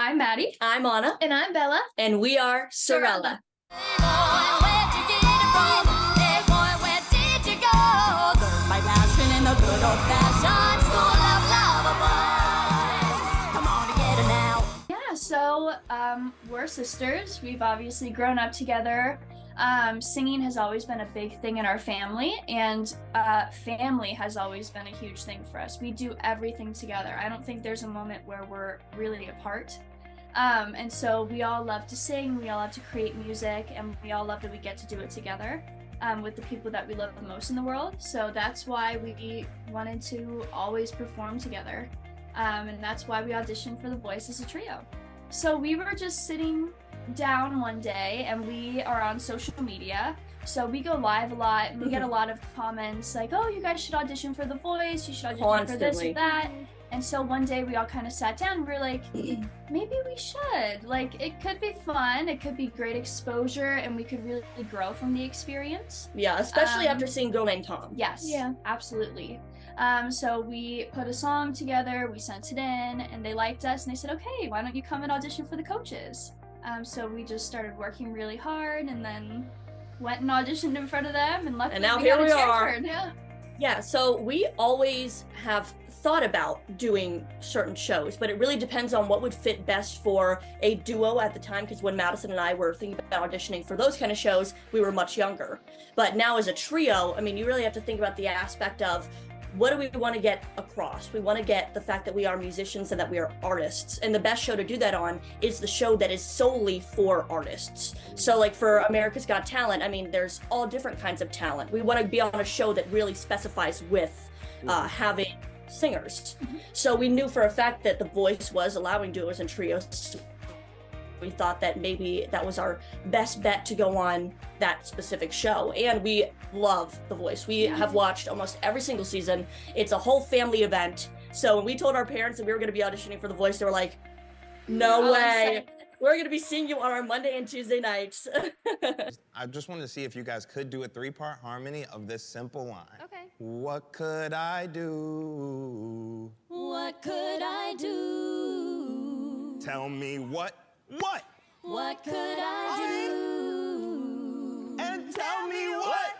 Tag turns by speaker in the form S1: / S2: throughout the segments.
S1: I'm Maddie.
S2: I'm Anna.
S1: And I'm Bella.
S2: And we are Sorella.
S3: Hey boy, where'd you get it from? Hey boy, where did you go? Learn my passion in the good old-fashioned school of lovables. Come on and get it now.
S1: Yeah, so we're sisters. We've obviously grown up together. Singing has always been a big thing in our family, and family has always been a huge thing for us. We do everything together. I don't think there's a moment where we're really apart. And so we all love to sing, we all love to create music, and we all love that we get to do it together with the people that we love the most in the world. So that's why we wanted to always perform together. And that's why we auditioned for The Voice as a trio. So we were just sitting down one day, and we are on social media, so we go live a lot, and we get a lot of comments like, oh, you guys should audition for The Voice, you should audition for this or that. And so one day we all kind of sat down and we were like, maybe we should. Like, it could be fun, it could be great exposure, and we could really grow from the experience.
S2: Yeah, especially after seeing Girl Named Tom.
S1: Yes, yeah, absolutely. So we put a song together, we sent it in, and they liked us, and they said, okay, why don't you come and audition for the coaches? So we just started working really hard, and then went and auditioned in front of them, and luckily
S2: now
S1: we
S2: here
S1: got
S2: we
S1: a
S2: are.
S1: turn.
S2: Yeah, so we always have thought about doing certain shows, but it really depends on what would fit best for a duo at the time, because when Madison and I were thinking about auditioning for those kind of shows, we were much younger. But now as a trio, I mean, you really have to think about the aspect of, what do we want to get across? We want to get the fact that we are musicians and that we are artists. And the best show to do that on is the show that is solely for artists. So like for America's Got Talent, I mean, there's all different kinds of talent. We want to be on a show that really specifies with having singers. So we knew for a fact that The Voice was allowing duos and trios. We thought that maybe that was our best bet to go on that specific show. And we love The Voice. We have watched almost every single season. It's a whole family event. So when we told our parents that we were going to be auditioning for The Voice, they were like, no way. We're going to be seeing you on our Monday and Tuesday nights.
S4: I just wanted to see if you guys could do a 3-part harmony of this simple line.
S3: Okay.
S4: What could I do?
S3: What could I do?
S4: Tell me what?
S3: What could I do?
S4: And tell me what?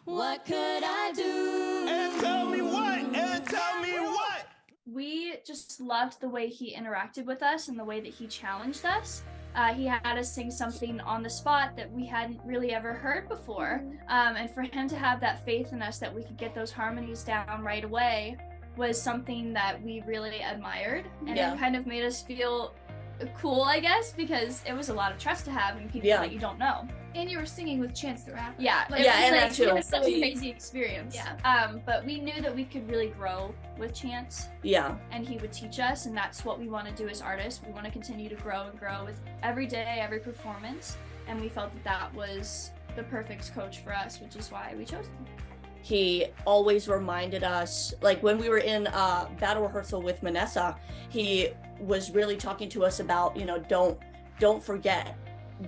S3: What could I do?
S4: And tell me what? And tell me what?
S1: We just loved the way he interacted with us and the way that he challenged us. He had us sing something on the spot that we hadn't really ever heard before. And for him to have that faith in us that we could get those harmonies down right away was something that we really admired. And it kind of made us feel cool, I guess, because it was a lot of trust to have in people that you don't know.
S5: And you were singing with Chance the Rapper.
S1: Yeah,
S5: like,
S1: it was such a crazy experience. Yeah. But we knew that we could really grow with Chance.
S2: Yeah.
S1: And he would teach us, and that's what we want to do as artists. We want to continue to grow and grow with every day, every performance. And we felt that that was the perfect coach for us, which is why we chose him.
S2: He always reminded us, like when we were in battle rehearsal with Manessa, he was really talking to us about, you know, don't forget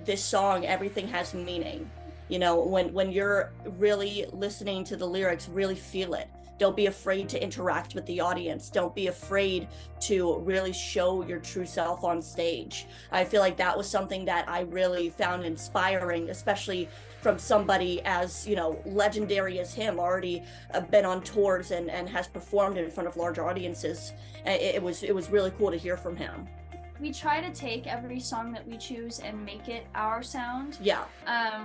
S2: this song, everything has meaning. You know, when you're really listening to the lyrics, really feel it. Don't be afraid to interact with the audience. Don't be afraid to really show your true self on stage. I feel like that was something that I really found inspiring, especially from somebody as, you know, legendary as him, already been on tours and has performed in front of larger audiences. It was really cool to hear from him.
S1: We try to take every song that we choose and make it our sound.
S2: Yeah.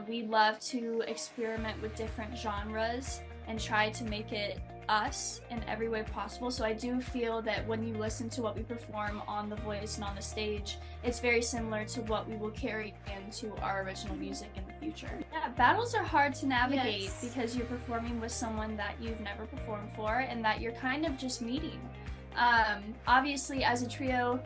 S1: We love to experiment with different genres and try to make it us in every way possible. So I do feel that when you listen to what we perform on The Voice and on the stage, it's very similar to what we will carry into our original music in the future. Yeah, battles are hard to navigate because you're performing with someone that you've never performed for and that you're kind of just meeting. Obviously, as a trio,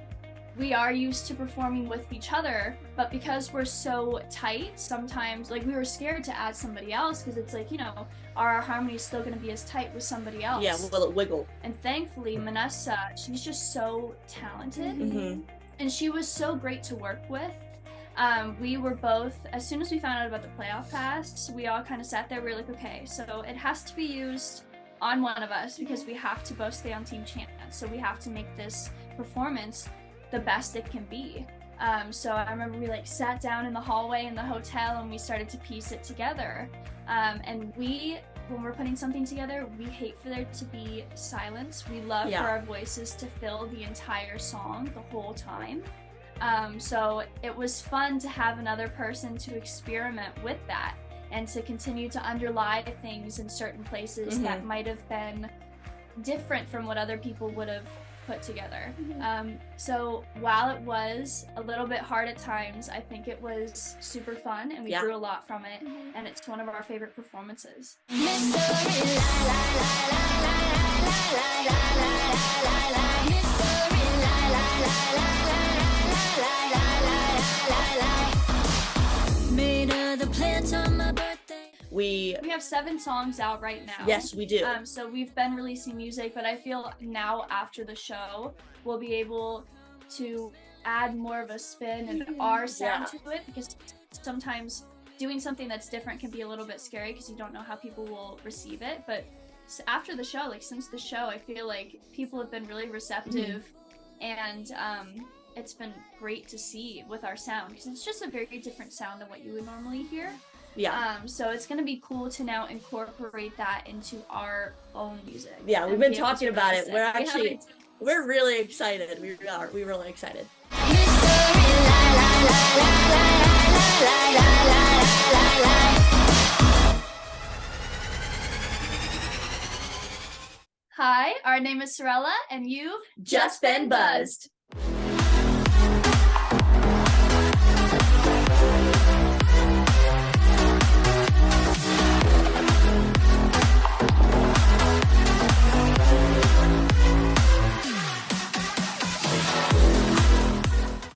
S1: we are used to performing with each other, but because we're so tight, sometimes, like, we were scared to add somebody else because it's like, you know, are our harmonies still going to be as tight with somebody else?
S2: Yeah, will it wiggle?
S1: And thankfully, Manessa, she's just so talented, and she was so great to work with. We were both, as soon as we found out about the playoff pass, we all kind of sat there, we were like, okay, so it has to be used on one of us because we have to both stay on Team Champions, so we have to make this performance the best it can be. So I remember we like sat down in the hallway in the hotel and we started to piece it together. And when we're putting something together, we hate for there to be silence. We love for our voices to fill the entire song the whole time. So it was fun to have another person to experiment with that and to continue to underlie things in certain places that might have been different from what other people would have put together. So while it was a little bit hard at times, I think it was super fun and we grew a lot from it, and it's one of our favorite performances. We have 7 songs out right now.
S2: Yes, we do.
S1: So we've been releasing music, but I feel now after the show, we'll be able to add more of a spin and our sound to it, because sometimes doing something that's different can be a little bit scary because you don't know how people will receive it. But after the show, like since the show, I feel like people have been really receptive and it's been great to see with our sound because it's just a very different sound than what you would normally hear. So it's going to be cool to now incorporate that into our own music.
S2: Yeah, we've been talking about it. We're really excited. We're really excited.
S1: Hi, our name is Sorella, and you've
S2: just been buzzed.